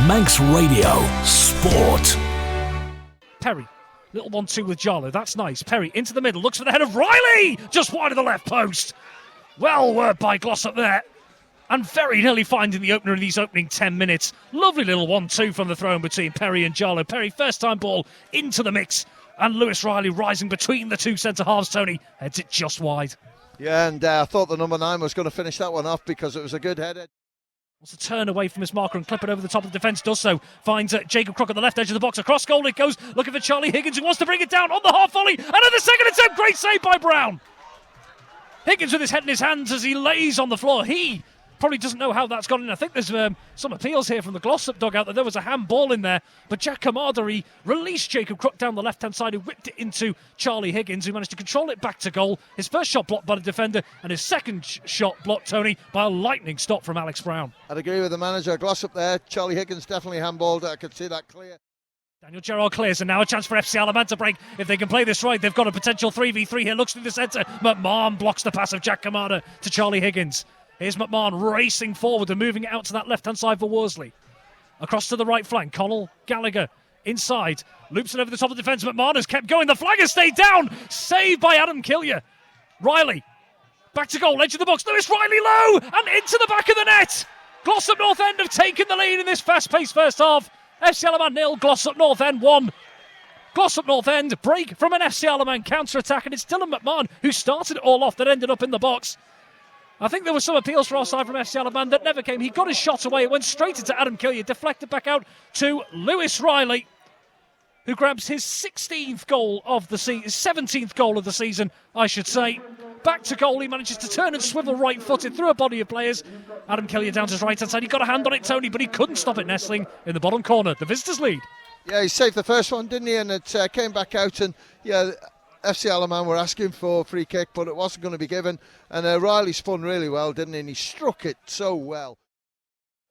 Manx Radio Sport. Perry, little 1-2 with Jarlow, that's nice. Perry into the middle, looks for the head of Riley, just wide of the left post. Well worked by Glossop there, and very nearly finding the opener in these opening 10 minutes. Lovely little 1-2 from the throw-in between Perry and Jarlow. Perry, first time ball into the mix, and Lewis Riley rising between the two centre-halves. Tony heads it just wide. Yeah, and I thought the number 9 was going to finish that one off because it was a good header. Wants to turn away from his marker and clip it over the top of the defence, does so. Finds Jacob Crook at the left edge of the box. Across goal it goes, looking for Charlie Higgins, who wants to bring it down on the half volley. And at the second attempt, great save by Brown. Higgins with his head in his hands as he lays on the floor. He probably doesn't know how that's gone in. I think there's some appeals here from the Glossop dugout that there was a handball in there. But Jack Kamada, he released Jacob Crook down the left-hand side, who whipped it into Charlie Higgins, who managed to control it back to goal. His first shot blocked by the defender, and his second shot blocked, Tony, by a lightning stop from Alex Brown. I'd agree with the manager. Glossop there. Charlie Higgins definitely handballed. I could see that clear. Daniel Gerrard clears, and now a chance for FC Alaman to break. If they can play this right, they've got a potential 3v3 here. Looks through the centre. McMahon blocks the pass of Jack Kamada to Charlie Higgins. Here's McMahon racing forward and moving it out to that left-hand side for Worsley. Across to the right flank, Connell Gallagher inside. Loops it over the top of the defence. McMahon has kept going. The flag has stayed down. Saved by Adam Killier. Riley. Back to goal, edge of the box. Lewis Riley low and into the back of the net. Glossop North End have taken the lead in this fast-paced first half. FC Alaman 0, Glossop North End 1. Glossop North End break from an FC Alaman counter-attack, and it's Dylan McMahon who started it all off that ended up in the box. I think there were some appeals for offside from FC Alaman that never came. He got his shot away. It went straight into Adam Killier, deflected back out to Lewis Riley, who grabs his 16th goal of the season, 17th goal of the season, I should say. Back to goal, he manages to turn and swivel right-footed through a body of players. Adam Killier down to his right-hand side. He got a hand on it, Tony, but he couldn't stop it nestling in the bottom corner. The visitors lead. Yeah, he saved the first one, didn't he? And it came back out, and yeah, FC Alaman were asking for a free kick, but it wasn't going to be given. And Riley spun really well, didn't he? And he struck it so well.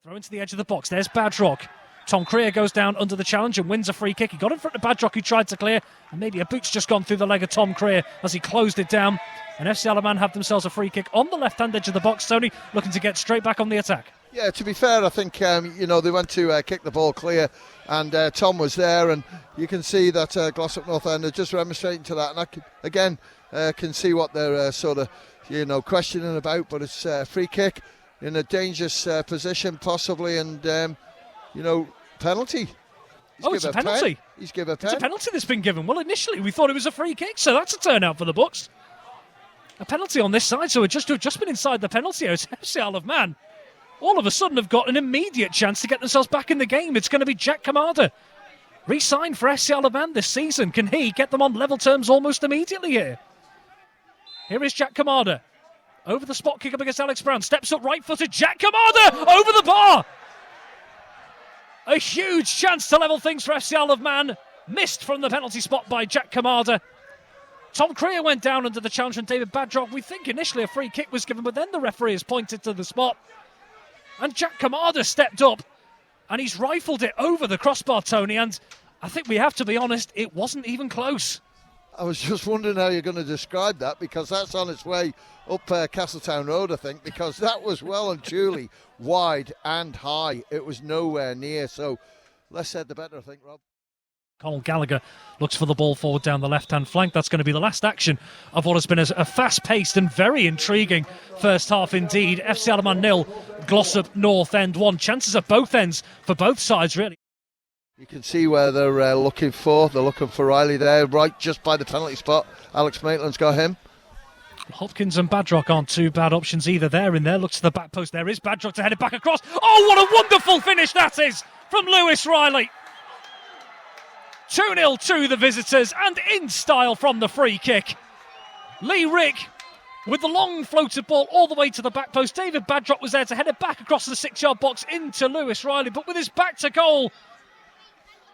Throw into the edge of the box. There's Badrock. Tom Creer goes down under the challenge and wins a free kick. He got in front of Badrock, who tried to clear, and maybe a boot's just gone through the leg of Tom Creer as he closed it down. And FC Alaman have themselves a free kick on the left-hand edge of the box, Tony, looking to get straight back on the attack. Yeah, to be fair, I think, they went to kick the ball clear, and Tom was there, and you can see that Glossop North End are just demonstrating to that. And I can see what they're questioning about, but it's a free kick in a dangerous position, possibly, and, penalty. It's a penalty. He's given a pen. It's a penalty that's been given. Well, initially we thought it was a free kick, so that's a turnout for the Bucks. A penalty on this side, so just been inside the penalty area. It's FC Alaman. All of a sudden have got an immediate chance to get themselves back in the game. It's going to be Jack Kamada, re-signed for FC Alaman this season. Can he get them on level terms almost immediately here? Here is Jack Kamada. Over the spot kick up against Alex Brown. Steps up right-footed. Jack Kamada over the bar. A huge chance to level things for FC Alaman. Missed from the penalty spot by Jack Kamada. Tom Creer went down under the challenge from David Badrock. We think initially a free kick was given, but then the referee has pointed to the spot. And Jack Kamada stepped up and he's rifled it over the crossbar, Tony. And I think we have to be honest, it wasn't even close. I was just wondering how you're going to describe that, because that's on its way up Castletown Road, I think, because that was well and truly wide and high. It was nowhere near. So less said the better, I think, Rob. Conal Gallagher looks for the ball forward down the left-hand flank. That's going to be the last action of what has been a fast-paced and very intriguing first half indeed. FC Alaman 0, Glossop North End 1. Chances at both ends for both sides, really. You can see where they're looking for. They're looking for Riley there, right just by the penalty spot. Alex Maitland's got him. Hopkins and Badrock aren't two bad options either. There in there, looks to the back post. There is Badrock to head it back across. Oh, what a wonderful finish that is from Lewis Riley. 2-0 to the visitors, and in style from the free kick. Lee Rick with the long floated ball all the way to the back post. David Badrock was there to head it back across the 6-yard box into Lewis Riley, but with his back to goal,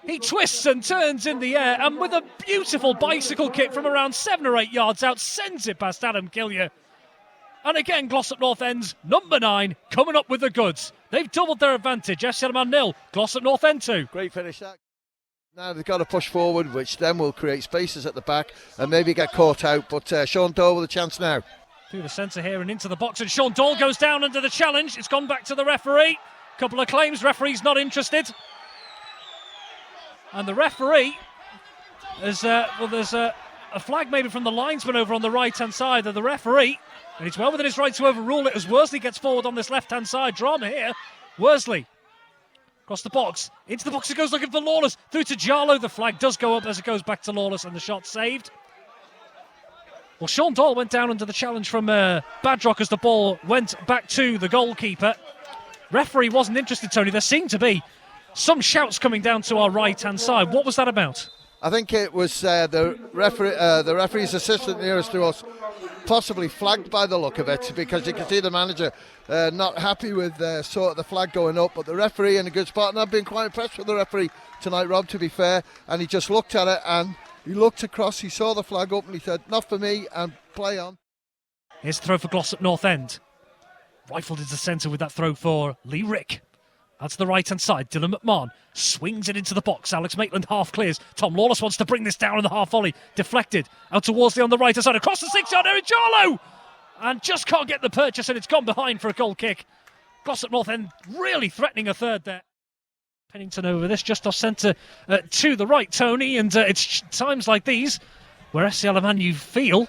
he twists and turns in the air, and with a beautiful bicycle kick from around 7 or 8 yards out, sends it past Adam Killier. And again, Glossop North End's number 9 coming up with the goods. They've doubled their advantage. FC Alaman 0, Glossop North End 2. Great finish that. Now they've got to push forward, which then will create spaces at the back and maybe get caught out. But Sean Dole with a chance now. Through the centre here and into the box, and Sean Dole goes down under the challenge. It's gone back to the referee. Couple of claims, referee's not interested. And the referee is, there's a flag maybe from the linesman over on the right-hand side of the referee. And it's well within his right to overrule it as Worsley gets forward on this left-hand side. Drama here. Worsley across the box. Into the box it goes, looking for Lawless. Through to Jarlow. The flag does go up as it goes back to Lawless, and the shot saved. Well, Sean Doyle went down under the challenge from Badrock as the ball went back to the goalkeeper. Referee wasn't interested, Tony. There seemed to be some shouts coming down to our right-hand side. What was that about? I think it was the referee's assistant nearest to us, possibly flagged by the look of it, because you can see the manager not happy with sort of the flag going up, but the referee in a good spot, and I've been quite impressed with the referee tonight, Rob, to be fair, and he just looked at it and he looked across, he saw the flag up and he said, not for me, and play on. Here's the throw for Glossop North End. Rifled into the centre with that throw for Lee Rick. That's the right-hand side. Dylan McMahon swings it into the box. Alex Maitland half clears. Tom Lawless wants to bring this down in the half volley. Deflected out towards the on the right-hand side. Across the 6-yard area, Jarlow! And just can't get the purchase, and it's gone behind for a goal kick. Glossop North End really threatening a third there. Pennington over this, just off centre to the right, Tony. And it's times like these where FC Alaman, you feel,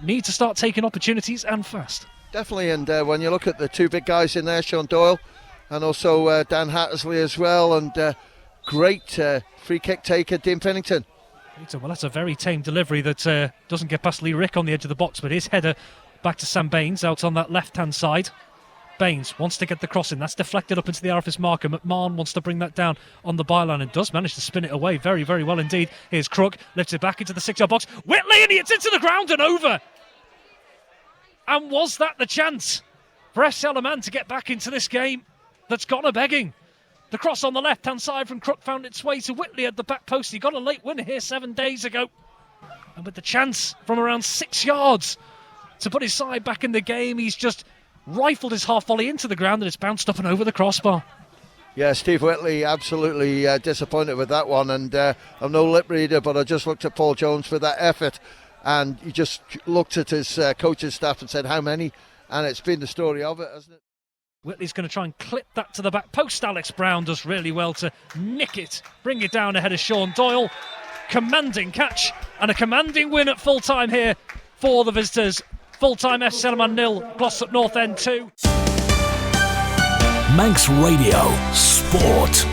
need to start taking opportunities and fast. Definitely, and when you look at the two big guys in there, Sean Doyle and also Dan Hattersley as well, and great free kick taker, Dean Pennington. Well, that's a very tame delivery that doesn't get past Lee Rick on the edge of the box, but his header back to Sam Baines out on that left-hand side. Baines wants to get the cross in. That's deflected up into the RFS marker. McMahon wants to bring that down on the byline and does manage to spin it away very, very well indeed. Here's Crook, lifts it back into the 6-yard box. Whitley, and it's into the ground and over. And was that the chance for FC Alaman to get back into this game that's gone a begging? The cross on the left-hand side from Crook found its way to Whitley at the back post. He got a late winner here 7 days ago. And with the chance from around 6 yards to put his side back in the game, he's just rifled his half volley into the ground and it's bounced up and over the crossbar. Yeah, Steve Whitley absolutely disappointed with that one, and I'm no lip reader, but I just looked at Paul Jones for that effort, and he just looked at his coaching staff and said, how many? And it's been the story of it, hasn't it? Whitley's going to try and clip that to the back post. Alex Brown does really well to nick it, bring it down ahead of Sean Doyle. Commanding catch and a commanding win at full time here for the visitors. Full time FC Alaman 0, Glossop North End 2. Manx Radio Sport.